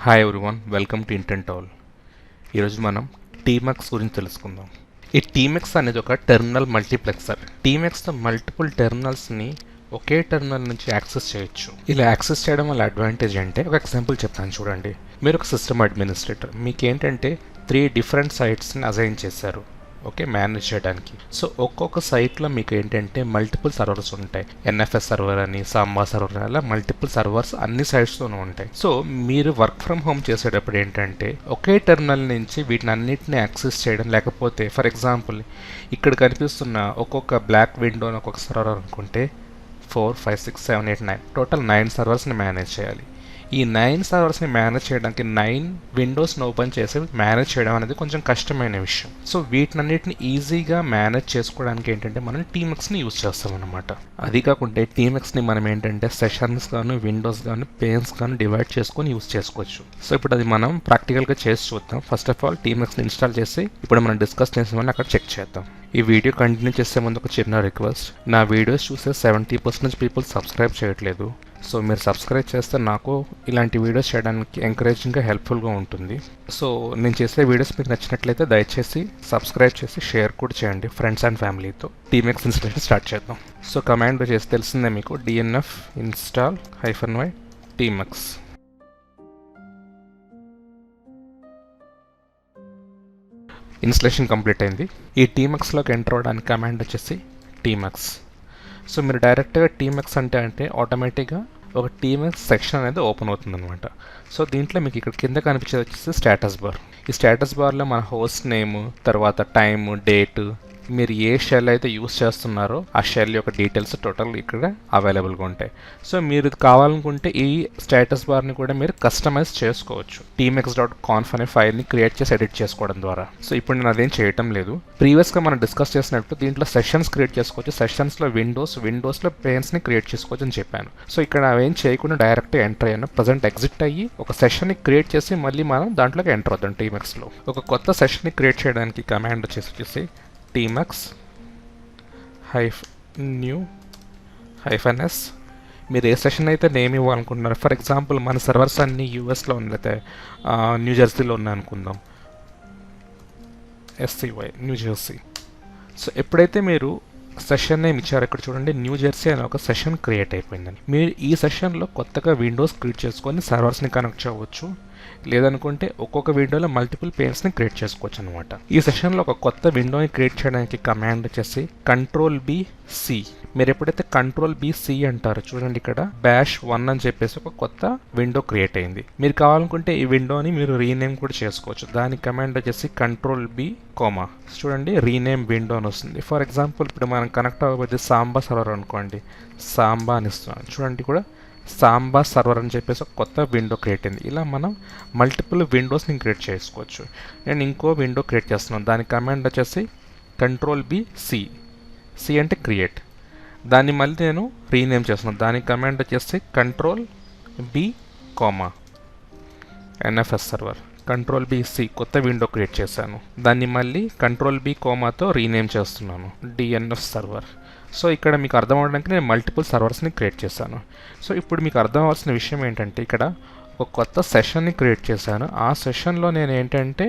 Hi everyone, welcome to intentowl. ఈరోజు మనం టీమక్స్ గురించి తెలుసుకుందాం. ఈ టీమక్స్ అనేది ఒక టెర్మినల్ మల్టీప్లెక్సర్. టీమక్స్తో మల్టిపుల్ టెర్మినల్స్ని ఒకే టెర్మినల్ నుంచి యాక్సెస్ చేయొచ్చు. ఇలా యాక్సెస్ చేయడం వల్ల అడ్వాంటేజ్ అంటే ఒక ఎగ్జాంపుల్ చెప్తాను చూడండి. మీరు ఒక సిస్టమ్ అడ్మినిస్ట్రేటర్, మీకేంటంటే 3 డిఫరెంట్ సైట్స్ని అసైన్ చేశారు, ఓకే, మేనేజ్ చేయడానికి. సో ఒక్కొక్క సైట్లో మీకు ఏంటంటే మల్టిపుల్ సర్వర్స్ ఉంటాయి. ఎన్ఎఫ్ఎస్ సర్వర్ అని, సాంబా సర్వర్ అని, అలా మల్టిపుల్ సర్వర్స్ అన్ని సైట్స్తోనూ ఉంటాయి. సో మీరు వర్క్ ఫ్రమ్ హోమ్ చేసేటప్పుడు ఏంటంటే ఒకే టెర్మినల్ నుంచి వీటిని అన్నింటినీ యాక్సెస్ చేయడం, లేకపోతే ఫర్ ఎగ్జాంపుల్ ఇక్కడ కనిపిస్తున్న ఒక్కొక్క బ్లాక్ విండోని ఒక్కొక్క సర్వర్ అనుకుంటే 4, 5, 6, 7, 8, 9 టోటల్ 9 సర్వర్స్ని మేనేజ్ చేయాలి. ఈ 9 సర్వర్స్ని మేనేజ్ చేయడానికి 9 విండోస్ని ఓపెన్ చేసి మేనేజ్ చేయడం అనేది కొంచెం కష్టమైన విషయం. సో వీటినన్నిటిని ఈజీగా మేనేజ్ చేసుకోవడానికి ఏంటంటే మనం టీమక్స్ని యూజ్ చేస్తాం అనమాట. అది కాకుండా టీమక్స్ని మనం ఏంటంటే సెషన్స్ గాను, విండోస్ గాను, పేన్స్ గాను డివైడ్ చేసుకొని యూజ్ చేసుకోవచ్చు. సో ఇప్పుడు అది మనం ప్రాక్టికల్గా చేసి చూద్దాం. ఫస్ట్ ఆఫ్ ఆల్ టీమక్స్ని ఇన్స్టాల్ చేసి ఇప్పుడు మనం డిస్కస్ చేసామని అక్కడ చెక్ చేద్దాం. ఈ వీడియో కంటిన్యూ చేసే ముందు ఒక చిన్న రిక్వెస్ట్. నా వీడియోస్ చూసే 70% పీపుల్ సబ్స్క్రైబ్ చేయట్లేదు. సో మీరు సబ్స్క్రైబ్ చేస్తే నాకు ఇలాంటి వీడియోస్ చేయడానికి ఎంకరేజింగ్గా హెల్ప్ఫుల్గా ఉంటుంది. సో నేను చేసే వీడియోస్ మీకు నచ్చినట్లయితే దయచేసి సబ్స్క్రైబ్ చేసి షేర్ కూడా చేయండి ఫ్రెండ్స్ అండ్ ఫ్యామిలీతో. టీమక్స్ ఇన్స్టాలేషన్ స్టార్ట్ చేద్దాం. సో కమాండ్ చేసి తెలిసిందే మీకు, DNF install -y tmux. Installation complete అయింది. ఈ టీమక్స్లోకి ఎంటర్ అవ్వడానికి కమాండ్ వచ్చేసి టీమక్స్. సో మీరు డైరెక్ట్గా టీమక్స్ అంటే ఆటోమేటిక్గా ఒక టీమక్స్ సెక్షన్ అనేది ఓపెన్ అవుతుంది అనమాట. సో దీంట్లో మీకు ఇక్కడ కింద కనిపించేది వచ్చేసి స్టేటస్ బార్. ఈ స్టేటస్ బార్లో మన హోస్ట్ నేమ్, తర్వాత టైమ్, డేట్, మీరు ఏ షెల్ అయితే యూస్ చేస్తున్నారో ఆ షెల్ యొక్క డీటెయిల్స్ టోటల్ ఇక్కడ అవైలబుల్గా ఉంటాయి. సో మీరు ఇది కావాలనుకుంటే ఈ స్టేటస్ బార్ని కూడా మీరు కస్టమైజ్ చేసుకోవచ్చు tmx.conf అనే ఫైల్ని క్రియేట్ చేసి ఎడిట్ చేసుకోవడం ద్వారా. సో ఇప్పుడు నేను అదేం చేయటం లేదు. ప్రీవియస్గా మనం డిస్కస్ చేసినట్టు దీంట్లో సెషన్స్ క్రియేట్ చేసుకోవచ్చు. సెషన్స్లో విండోస్లో పేన్స్ని క్రియేట్ చేసుకోవచ్చు అని చెప్పాను. సో ఇక్కడ అవేం చేయకుండా డైరెక్ట్గా ఎంటర్ అయ్యాను. ప్రజెంట్ ఎగ్జిట్ అయ్యి ఒక సెషన్ని క్రియేట్ చేసి మళ్ళీ మనం దాంట్లోకి ఎంటర్ అవుతాం. టీమక్స్లో ఒక కొత్త సెషన్ని క్రియేట్ చేయడానికి కమాండ్ వచ్చేసి tmux -new -s. మీరు ఏ సెషన్ అయితే నేమ్ ఇవ్వాలనుకుంటున్నారు, ఫర్ ఎగ్జాంపుల్ మన సర్వర్స్ అన్ని యూఎస్లో ఉన్నాయి, లేకపోతే న్యూ జెర్సీలో ఉన్నాయి అనుకుందాం, SCY న్యూ జెర్సీ. సో ఎప్పుడైతే మీరు సెషన్ నేమ్ ఇచ్చారు, ఇక్కడ చూడండి న్యూ జెర్సీ అనే ఒక సెషన్ క్రియేట్ అయిపోయిందని. మీరు ఈ సెషన్లో కొత్తగా విండోస్ క్రియేట్ చేసుకొని సర్వర్స్ని కనెక్ట్ చేయవచ్చు, లేదనుకుంటే ఒక్కొక్క విండోలో మల్టిపుల్ పేన్స్ని క్రియేట్ చేసుకోవచ్చు అనమాట. ఈ సెషన్లో ఒక కొత్త విండోని క్రియేట్ చేయడానికి కమాండ్ వచ్చేసి Ctrl+C. మీరు ఎప్పుడైతే Ctrl+C అంటారో చూడండి ఇక్కడ -1 అని చెప్పేసి ఒక కొత్త విండో క్రియేట్ అయింది. మీరు కావాలనుకుంటే ఈ విండోని మీరు రీనేమ్ కూడా చేసుకోవచ్చు. దాని కమాండ్ వచ్చేసి Ctrl+B, చూడండి రీనేమ్ విండో అని వస్తుంది. ఫర్ ఎగ్జాంపుల్ ఇప్పుడు మనం కనెక్ట్ అవ్వబోతే సాంబా సర్వర్ అనుకోండి, సాంబా అని ఇస్తున్నాను చూడండి, కూడా సాంబా సర్వర్ అని చెప్పేసి ఒక కొత్త విండో క్రియేట్ అయింది. ఇలా మనం మల్టిపుల్ విండోస్ని క్రియేట్ చేసుకోవచ్చు. నేను ఇంకో విండో క్రియేట్ చేస్తున్నాను. దాని కమాండ్ వచ్చేసి Ctrl+C. C అంటే క్రియేట్. దాన్ని మళ్ళీ నేను రీనేమ్ చేస్తున్నాను. దాని కమాండ్ వచ్చేసి Ctrl+B, NFS సర్వర్. Ctrl+C కొత్త విండో క్రియేట్ చేశాను. దాన్ని మళ్ళీ Ctrl+B తో రీనేమ్ చేస్తున్నాను, DNF సర్వర్. సో ఇక్కడ మీకు అర్థం అవడానికి నేను మల్టిపుల్ సర్వర్స్ని క్రియేట్ చేశాను. సో ఇప్పుడు మీకు అర్థం అవ్వాల్సిన విషయం ఏంటంటే ఇక్కడ ఒక కొత్త సెషన్ని క్రియేట్ చేశాను. ఆ సెషన్లో నేను ఏంటంటే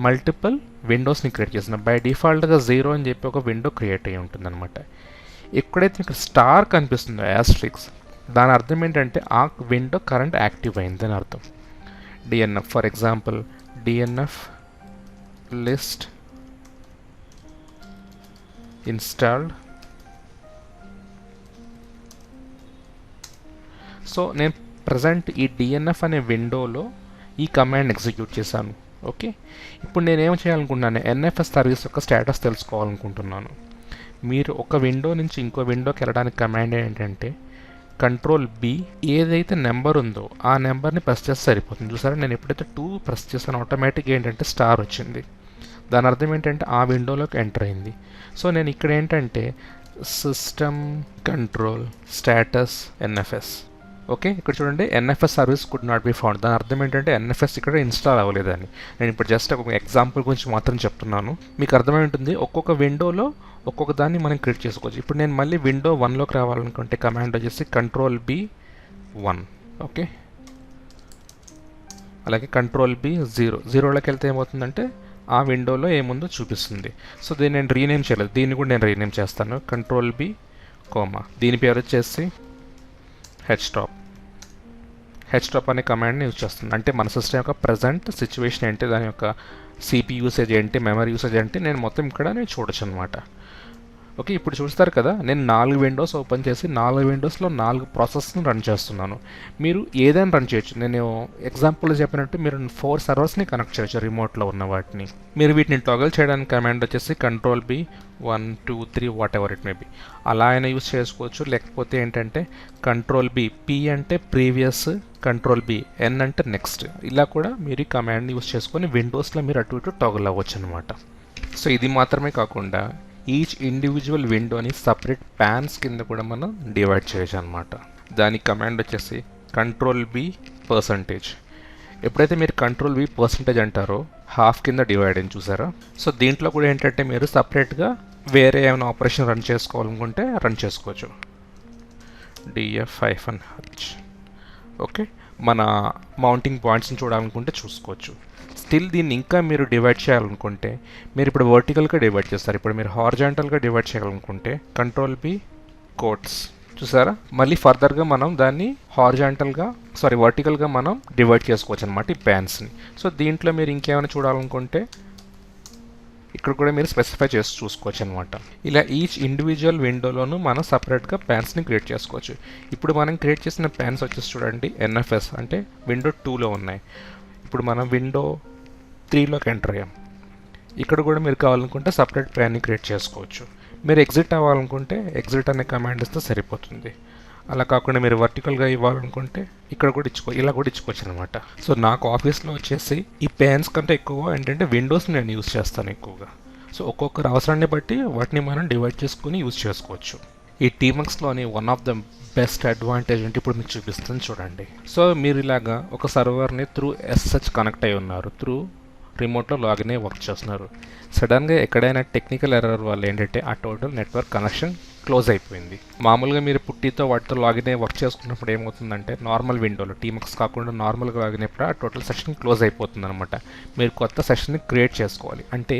మల్టిపుల్ విండోస్ని క్రియేట్ చేశాను. బై డిఫాల్ట్గా 0 అని చెప్పి ఒక విండో క్రియేట్ అయ్యి ఉంటుంది అనమాట. ఎక్కడైతే మీకు స్టార్ కనిపిస్తుందో యాస్ట్రిక్స్, దాని అర్థం ఏంటంటే ఆ విండో కరెంట్ యాక్టివ్ అయింది అని అర్థం. DNF for example DNF list installed. So నేను ప్రజెంట్ ఈ DNF అనే విండోలో ఈ కమాండ్ ఎగ్జిక్యూట్ చేశాను. ఓకే, ఇప్పుడు నేనేం చేయాలనుకుంటున్నాను, NFS సర్వీస్ యొక్క స్టేటస్ తెలుసుకోవాలనుకుంటున్నాను. మీరు ఒక విండో నుంచి ఇంకో విండోకి వెళ్ళడానికి కమాండ్ ఏంటంటే Ctrl+B, ఏదైతే నెంబర్ ఉందో ఆ నెంబర్ని ప్రెస్ చేస్తే సరిపోతుంది. చూసారా, నేను ఎప్పుడైతే 2 ప్రెస్ చేస్తాను ఆటోమేటిక్గా ఏంటంటే స్టార్ వచ్చింది. దాని అర్థం ఏంటంటే ఆ విండోలోకి ఎంటర్ అయింది. సో నేను ఇక్కడ ఏంటంటే system control status NFS. Okay, ఇక్కడ చూడండి NFS service could not be found. దాని అర్థం ఏంటంటే NFS ఇక్కడ ఇన్స్టాల్ అవ్వలేదని. నేను ఇప్పుడు జస్ట్ ఒక ఎగ్జాంపుల్ గురించి మాత్రం చెప్తున్నాను, మీకు అర్థమై ఉంటుంది. ఒక్కొక్క విండోలో ఒక్కొక్క దాన్ని మనం క్రియేట్ చేసుకోవచ్చు. ఇప్పుడు నేను మళ్ళీ విండో 1లోకి రావాలనుకుంటే కమాండ్ వచ్చేసి Ctrl+B, 1. ఓకే, అలాగే కంట్రోల్ బి జీరోలోకి వెళ్తే ఏమవుతుందంటే ఆ విండోలో ఏముందో చూపిస్తుంది. సో దీన్ని నేను రీనేమ్ చేయలేదు, దీన్ని కూడా నేను రీనేమ్ చేస్తాను. కంట్రోల్ బి కోమా, దీని పేరు వచ్చేసి హెచ్టాప్ అనే కమాండ్ని యూజ్ చేస్తుంది. అంటే మన సిస్టమ్ యొక్క ప్రజెంట్ సిచ్యువేషన్ ఏంటి, దాని యొక్క సిపి యూసేజ్ ఏంటి, మెమరీ యూసేజ్ ఏంటి, నేను మొత్తం ఇక్కడ నేను చూడొచ్చు అనమాట. ఓకే, ఇప్పుడు చూస్తారు కదా, నేను 4 విండోస్ ఓపెన్ చేసి 4 విండోస్లో 4 ప్రాసెస్ని రన్ చేస్తున్నాను. మీరు ఏదైనా రన్ చేయొచ్చు. నేను ఎగ్జాంపుల్ చెప్పినట్టు మీరు 4 సర్వర్స్ని కనెక్ట్ చేయొచ్చు రిమోట్లో ఉన్న వాటిని. మీరు వీటిని టాగల్ చేయడానికి కమాండ్ వచ్చేసి control B 1 2 3 whatever it may be, అలా అయినా యూజ్ చేసుకోవచ్చు. లేకపోతే ఏంటంటే కంట్రోల్ బి, పి అంటే ప్రీవియస్, కంట్రోల్ బి, ఎన్ అంటే నెక్స్ట్, ఇలా కూడా మీరు ఈ కమాండ్ని యూజ్ చేసుకొని విండోస్లో మీరు అటు ఇటు టాగల్ అవ్వచ్చు అనమాట. సో ఇది మాత్రమే కాకుండా ఈచ్ ఇండివిజువల్ విండోని సపరేట్ ప్యాన్స్ కింద కూడా మనం డివైడ్ చేయొచ్చు అనమాట. దానికి కమాండ్ వచ్చేసి కంట్రోల్ బి పర్సంటేజ్. ఎప్పుడైతే మీరు కంట్రోల్ బి పర్సంటేజ్ అంటారో హాఫ్ కింద డివైడ్ అని చూసారా. సో దీంట్లో కూడా ఏంటంటే మీరు సపరేట్గా వేరే ఏమైనా ఆపరేషన్ రన్ చేసుకోవాలనుకుంటే రన్ చేసుకోవచ్చు. df-h. ఓకే, మన మౌంటింగ్ పాయింట్స్ని చూడాలనుకుంటే చూసుకోవచ్చు. స్టిల్ దీన్ని ఇంకా మీరు డివైడ్ చేయాలనుకుంటే మీరు ఇప్పుడు వర్టికల్గా డివైడ్ చేస్తారు. ఇప్పుడు మీరు హారిజాంటల్గా డివైడ్ చేయాలనుకుంటే కంట్రోల్ బి కోట్స్, చూసారా. మళ్ళీ ఫర్దర్గా మనం దాన్ని వర్టికల్గా మనం డివైడ్ చేసుకోవచ్చు అనమాట ఈ ప్యాన్స్ని. సో దీంట్లో మీరు ఇంకేమైనా చూడాలనుకుంటే ఇక్కడ కూడా మీరు స్పెసిఫై చేసి చూసుకోవచ్చు అనమాట. ఇలా ఈచ్ ఇండివిజువల్ విండోలోనూ మనం సపరేట్గా ప్యాన్స్ని క్రియేట్ చేసుకోవచ్చు. ఇప్పుడు మనం క్రియేట్ చేసిన ప్యాన్స్ వచ్చేసి చూడండి ఎన్ఎఫ్ఎస్, అంటే విండో 2లో ఉన్నాయి. ఇప్పుడు మనం విండో 3లోకి ఎంటర్ అయ్యాం. ఇక్కడ కూడా మీరు కావాలనుకుంటే సపరేట్ ప్యాన్ని క్రియేట్ చేసుకోవచ్చు. మీరు ఎగ్జిట్ అవ్వాలనుకుంటే ఎగ్జిట్ అనే కమాండ్ ఇస్తే సరిపోతుంది. అలా కాకుండా మీరు వర్టికల్గా ఇవ్వాలనుకుంటే ఇక్కడ కూడా ఇలా కూడా ఇచ్చుకోవచ్చు అనమాట. సో నాకు ఆఫీస్లో వచ్చేసి ఈ ప్యాన్స్ కంటే ఎక్కువ ఏంటంటే విండోస్ నేను యూజ్ చేస్తాను ఎక్కువగా. సో ఒక్కొక్కరు అవసరాన్ని బట్టి వాటిని మనం డివైడ్ చేసుకుని యూజ్ చేసుకోవచ్చు. ఈ టీమక్స్లోని one of the best advantage అంటే ఇప్పుడు మీకు చూపిస్తుంది చూడండి. సో మీరు ఇలాగా ఒక సర్వర్ని త్రూ ఎస్హెచ్ కనెక్ట్ అయి ఉన్నారు, త్రూ రిమోట్లో లాగిన్ అయ్యి వర్క్ చేస్తున్నారు. సడన్గా ఎక్కడైనా టెక్నికల్ ఎర్రర్ వల్ల ఏంటంటే ఆ టోటల్ నెట్వర్క్ కనెక్షన్ క్లోజ్ అయిపోయింది. మామూలుగా మీరు పుట్టితో వాటితో లాగిన్ అయ్యి వర్క్ చేసుకున్నప్పుడు ఏమవుతుందంటే నార్మల్ విండోలో టీమక్స్ కాకుండా నార్మల్గా లాగిన్ అయినప్పుడు ఆ టోటల్ సెషన్ క్లోజ్ అయిపోతుంది అనమాట. మీరు కొత్త సెషన్ని క్రియేట్ చేసుకోవాలి. అంటే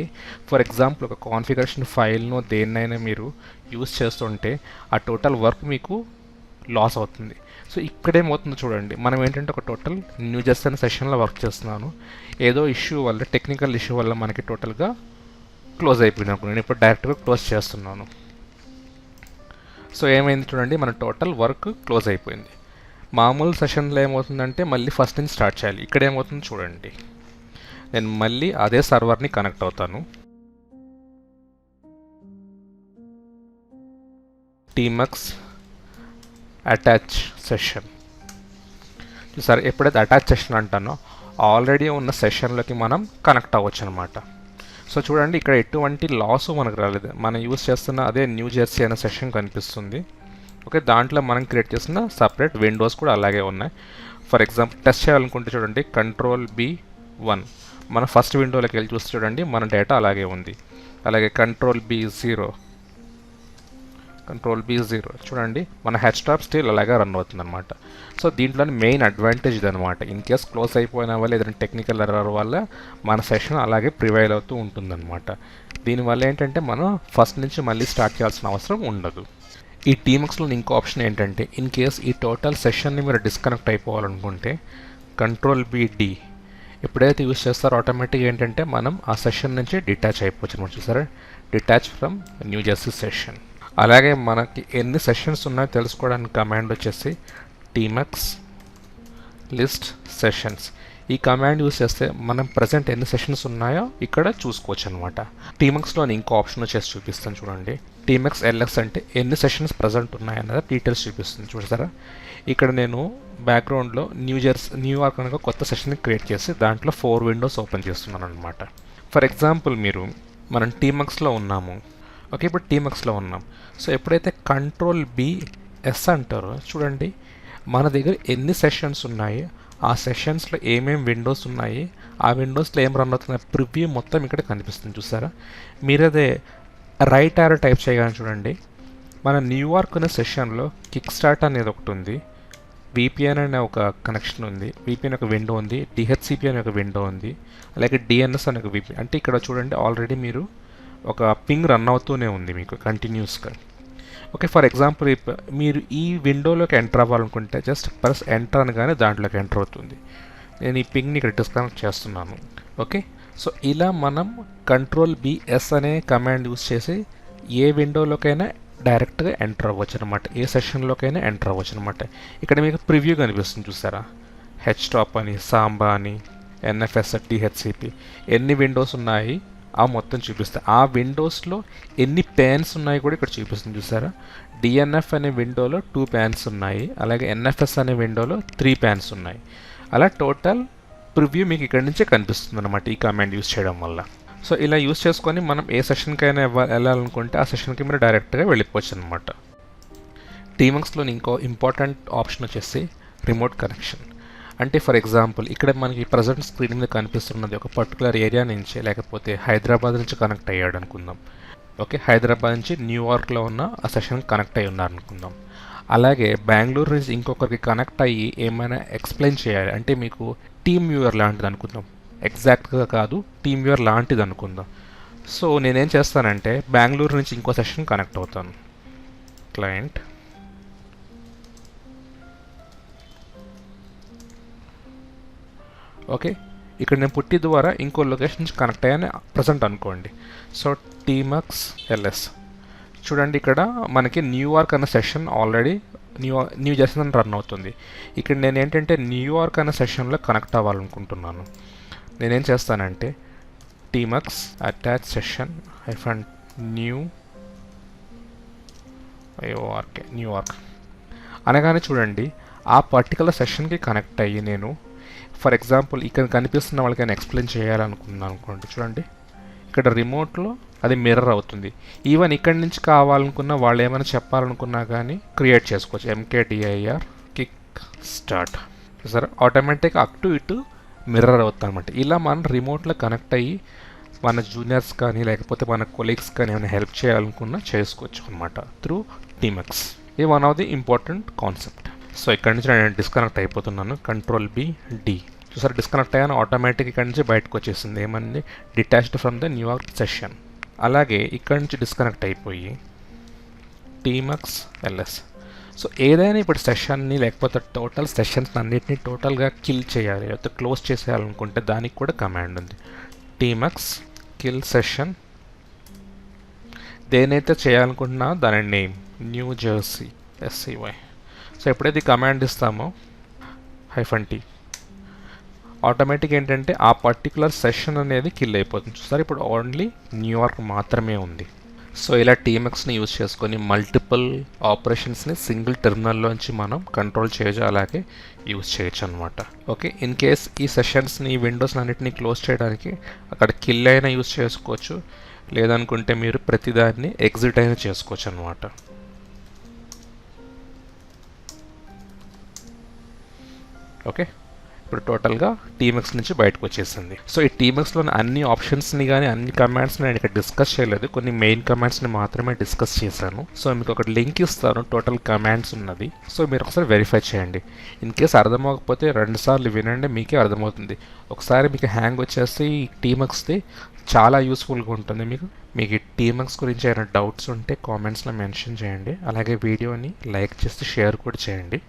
ఫర్ ఎగ్జాంపుల్ ఒక కాన్ఫిగరేషన్ ఫైల్ను దేన్నైనా మీరు యూజ్ చేస్తుంటే ఆ టోటల్ వర్క్ మీకు లాస్ అవుతుంది. సో ఇక్కడేమవుతుందో చూడండి, మనం ఏంటంటే ఒక టోటల్ న్యూ జస్ట్ అనే సెషన్లో వర్క్ చేస్తున్నాను, ఏదో ఇష్యూ వల్ల టెక్నికల్ ఇష్యూ వల్ల మనకి టోటల్గా క్లోజ్ అయిపోయింది అనుకో, నేను ఇప్పుడు డైరెక్ట్గా క్లోజ్ చేస్తున్నాను. సో ఏమైంది చూడండి, మన టోటల్ వర్క్ క్లోజ్ అయిపోయింది. మామూలు సెషన్లో ఏమవుతుందంటే మళ్ళీ ఫస్ట్ నుంచి స్టార్ట్ చేయాలి. ఇక్కడ ఏమవుతుందో చూడండి, నేను మళ్ళీ అదే సర్వర్ని కనెక్ట్ అవుతాను. టీమక్స్ అటాచ్ సెషన్ చూసారు. ఎప్పుడైతే అటాచ్ సెషన్ అంటానో ఆల్రెడీ ఉన్న సెషన్లోకి మనం కనెక్ట్ అవ్వచ్చు అనమాట. సో చూడండి, ఇక్కడ ఎటువంటి లాస్ మనకు రాలేదు. మనం యూజ్ చేస్తున్న అదే న్యూ జెర్సీ అనే సెషన్ కనిపిస్తుంది. ఓకే, దాంట్లో మనం క్రియేట్ చేసిన సపరేట్ విండోస్ కూడా అలాగే ఉన్నాయి. ఫర్ ఎగ్జాంపుల్ టెస్ట్ చేయాలనుకుంటే చూడండి, కంట్రోల్ B1 మన ఫస్ట్ విండోలోకి వెళ్ళి చూస్తే చూడండి మన డేటా అలాగే ఉంది. అలాగే కంట్రోల్ B0 చూడండి మన హెచ్టాప్ స్టిల్ అలాగే రన్ అవుతుంది అనమాట. సో దీంట్లోని మెయిన్ అడ్వాంటేజ్ ఇది అనమాట. ఇన్ కేస్ క్లోజ్ అయిపోయిన వల్ల ఏదైనా టెక్నికల్ ఎర్రర్ వల్ల మన సెషన్ అలాగే ప్రివైల్ అవుతూ ఉంటుందన్నమాట. దీనివల్ల ఏంటంటే మనం ఫస్ట్ నుంచి మళ్ళీ స్టార్ట్ చేయాల్సిన అవసరం ఉండదు. ఈ టీమక్స్లో ఇంకో ఆప్షన్ ఏంటంటే ఇన్ కేస్ ఈ టోటల్ సెషన్ని మీరు డిస్కనెక్ట్ అయిపోవాలనుకుంటే కంట్రోల్ B-D ఎప్పుడైతే యూజ్ చేస్తారో ఆటోమేటిక్గా ఏంటంటే మనం ఆ సెషన్ నుంచి డిటాచ్ అయిపోవచ్చు అనమాట. చూసారా, detach from new Jersey session. అలాగే మనకి ఎన్ని సెషన్స్ ఉన్నాయో తెలుసుకోవడానికి కమాండ్ వచ్చేసి టీమక్స్ లిస్ట్ సెషన్స్. ఈ కమాండ్ యూస్ చేస్తే మనం ప్రజెంట్ ఎన్ని సెషన్స్ ఉన్నాయో ఇక్కడ చూసుకోవచ్చు అనమాట. టీమక్స్లో ఇంకో ఆప్షన్ వచ్చేసి చూపిస్తాను చూడండి. టీమక్స్ LX అంటే ఎన్ని సెషన్స్ ప్రజెంట్ ఉన్నాయన్నది డీటెయిల్స్ చూపిస్తుంది. చూసారా, ఇక్కడ నేను బ్యాక్గ్రౌండ్లో న్యూయార్క్ అనగా కొత్త సెషన్ క్రియేట్ చేసి దాంట్లో 4 విండోస్ ఓపెన్ చేస్తున్నాను అనమాట. ఫర్ ఎగ్జాంపుల్ మనం టీమక్స్లో ఉన్నాము. ఓకే, ఇప్పుడు టీమక్స్లో ఉన్నాం. సో ఎప్పుడైతే కంట్రోల్ B-S అంటారో చూడండి మన దగ్గర ఎన్ని సెషన్స్ ఉన్నాయి, ఆ సెషన్స్లో ఏమేమి విండోస్ ఉన్నాయి, ఆ విండోస్లో ఏం రన్ అవుతున్న ప్రివ్యూ మొత్తం ఇక్కడ కనిపిస్తుంది. చూసారా, మీరు అదే రైట్ యారో టైప్ చేయగానే చూడండి మన న్యూయార్క్ అనే సెషన్లో కిక్ స్టార్ట్ అనేది ఒకటి ఉంది, VPN అనే ఒక కనెక్షన్ ఉంది, VPN ఒక విండో ఉంది, DHCP అనే ఒక విండో ఉంది, అలాగే DNS అనే ఒక VPN. అంటే ఇక్కడ చూడండి ఆల్రెడీ మీరు ఒక పింగ్ రన్ అవుతూనే ఉంది మీకు కంటిన్యూస్గా. ఓకే, ఫర్ ఎగ్జాంపుల్ మీరు ఈ విండోలోకి ఎంటర్ అవ్వాలనుకుంటే జస్ట్ ప్రెస్ ఎంటర్ అనగానే దాంట్లోకి ఎంటర్ అవుతుంది. నేను ఈ పింగ్ని ఇక్కడ డిస్కనెక్ట్ చేస్తున్నాను. ఓకే, సో ఇలా మనం Ctrl+BS అనే కమాండ్ యూస్ చేసి ఏ విండోలోకైనా డైరెక్ట్గా ఎంటర్ అవ్వచ్చు అనమాట, ఏ సెషన్లోకైనా ఎంటర్ అవ్వచ్చు అనమాట. ఇక్కడ మీకు ప్రివ్యూ కనిపిస్తుంది చూసారా, హెచ్టాప్ అని, సాంబా అని, NFS, DHCP ఎన్ని విండోస్ ఉన్నాయి ఆ మొత్తం చూపిస్తాయి. ఆ విండోస్లో ఎన్ని ప్యాన్స్ ఉన్నాయి కూడా ఇక్కడ చూపిస్తుంది చూసారా. DNF అనే విండోలో 2 ప్యాన్స్ ఉన్నాయి, అలాగే NFS అనే విండోలో 3 ప్యాన్స్ ఉన్నాయి. అలా టోటల్ ప్రివ్యూ మీకు ఇక్కడ నుంచే కనిపిస్తుంది అనమాట ఈ కమాండ్ యూస్ చేయడం వల్ల. సో ఇలా యూస్ చేసుకొని మనం ఏ సెషన్కైనా వెళ్ళాలనుకుంటే ఆ సెషన్కి మీరు డైరెక్ట్గా వెళ్ళిపోవచ్చు అనమాట. Tmuxలోని ఇంకో ఇంపార్టెంట్ ఆప్షన్ వచ్చేసి రిమోట్ కనెక్షన్. అంటే ఫర్ ఎగ్జాంపుల్ ఇక్కడ మనకి ప్రజెంట్ స్క్రీన్ మీద కనిపిస్తున్నది ఒక పర్టికులర్ ఏరియా నుంచి, లేకపోతే హైదరాబాద్ నుంచి కనెక్ట్ అయ్యాడు అనుకుందాం. ఓకే, హైదరాబాద్ నుంచి న్యూయార్క్లో ఉన్న ఆ సెషన్కి కనెక్ట్ అయ్యి ఉన్నారు అనుకుందాం. అలాగే బెంగళూరు నుంచి ఇంకొకరికి కనెక్ట్ అయ్యి ఏమైనా ఎక్స్ప్లెయిన్ చేయాలి అంటే మీకు టీమ్ వ్యూవర్ లాంటిది అనుకుందాం, ఎగ్జాక్ట్గా కాదు టీమ్ వ్యూవర్ లాంటిది అనుకుందాం. సో నేనేం చేస్తానంటే బెంగళూరు నుంచి ఇంకో సెషన్ కనెక్ట్ అవుతాను. క్లయింట్ ఓకే, ఇక్కడ నేను పుట్టి ద్వారా ఇంకో లొకేషన్ నుంచి కనెక్ట్ అయ్యాను ప్రజెంట్ అనుకోండి. సో Tmux LS చూడండి, ఇక్కడ మనకి న్యూయార్క్ అనే సెషన్ ఆల్రెడీ న్యూ జెర్సీ అని రన్ అవుతుంది. ఇక్కడ నేను ఏంటంటే న్యూయార్క్ అనే సెషన్లో కనెక్ట్ అవ్వాలనుకుంటున్నాను. నేనేం చేస్తానంటే Tmux అటాచ్ సెషన్ న్యూయార్క్ అనగానే చూడండి ఆ పర్టికులర్ సెషన్కి కనెక్ట్ అయ్యి నేను ఫర్ ఎగ్జాంపుల్ ఇక్కడ కనిపిస్తున్న వాళ్ళకైనా ఎక్స్ప్లెయిన్ చేయాలనుకున్నాను అనుకోండి. చూడండి ఇక్కడ రిమోట్లో అది మిర్రర్ అవుతుంది. ఈవెన్ ఇక్కడి నుంచి కావాలనుకున్న వాళ్ళు ఏమైనా చెప్పాలనుకున్నా కానీ క్రియేట్ చేసుకోవచ్చు. MKDIR కిక్ స్టార్ట్ సరే, ఆటోమేటిక్గా అటు ఇటు మిర్రర్ అవుతుంది అనమాట. ఇలా మనం రిమోట్లో కనెక్ట్ అయ్యి మన జూనియర్స్ కానీ లేకపోతే మన కొలీగ్స్ కానీ ఏమైనా హెల్ప్ చేయాలనుకున్నా చేసుకోవచ్చు అనమాట త్రూ Tmux. ఇది one of the important concept. So ఇక్కడ నుంచి నేను డిస్కనెక్ట్ అయిపోతున్నాను. Ctrl+B+D చూసారు, డిస్కనెక్ట్ అయ్యాను, ఆటోమేటిక్ ఇక్కడ నుంచి బయటకు వచ్చేసింది ఏమని, detached from the New York session. అలాగే ఇక్కడ నుంచి డిస్కనెక్ట్ అయిపోయి Tmux LS. సో ఏదైనా ఇప్పుడు సెషన్ని లేకపోతే టోటల్ సెషన్స్ అన్నిటిని టోటల్గా కిల్ చేయాలి లేకపోతే క్లోజ్ చేసేయాలనుకుంటే దానికి కూడా కమాండ్ ఉంది. Tmux kill session, దేనైతే చేయాలనుకుంటున్నా దాని name new Jersey SCY. So ఎప్పుడైతే కమాండ్ ఇస్తామో -T ఆటోమేటిక్ ఏంటంటే ఆ పర్టికులర్ సెషన్ అనేది కిల్ అయిపోతుంది. చూసారు, ఇప్పుడు ఓన్లీ న్యూయార్క్ మాత్రమే ఉంది. సో ఇలా Tmuxని యూజ్ చేసుకొని మల్టిపుల్ ఆపరేషన్స్ని సింగిల్ టెర్మినల్లోంచి మనం కంట్రోల్ చేయొచ్చు, అలాగే యూజ్ చేయొచ్చు అనమాట. ఓకే, ఇన్ కేస్ ఈ సెషన్స్ని విండోస్ని అన్నిటిని క్లోజ్ చేయడానికి అక్కడ కిల్ అయినా యూజ్ చేసుకోవచ్చు, లేదనుకుంటే మీరు ప్రతిదాన్ని ఎగ్జిట్ అయినా చేసుకోవచ్చు అనమాట. ఓకే, ఇప్పుడు టోటల్గా Tmux నుంచి బయటకు వచ్చేసింది. సో ఈ Tmuxలోని అన్ని ఆప్షన్స్ని కానీ అన్ని కమాండ్స్ని నేను ఇక్కడ డిస్కస్ చేయలేదు, కొన్ని మెయిన్ కమాండ్స్ని మాత్రమే డిస్కస్ చేశాను. సో మీకు ఒక లింక్ ఇస్తాను, టోటల్ కమాండ్స్ ఉన్నది. సో మీరు ఒకసారి వెరిఫై చేయండి. ఇన్ కేస్ అర్థమవకపోతే 2 సార్లు వినండి, మీకే అర్థమవుతుంది. ఒకసారి మీకు హ్యాంగ్ వచ్చేసి ఈ Tmuxది చాలా యూస్ఫుల్గా ఉంటుంది. మీకు ఈ Tmux గురించి ఏమైనా డౌట్స్ ఉంటే కామెంట్స్లో మెన్షన్ చేయండి, అలాగే వీడియోని లైక్ చేసి షేర్ కూడా చేయండి.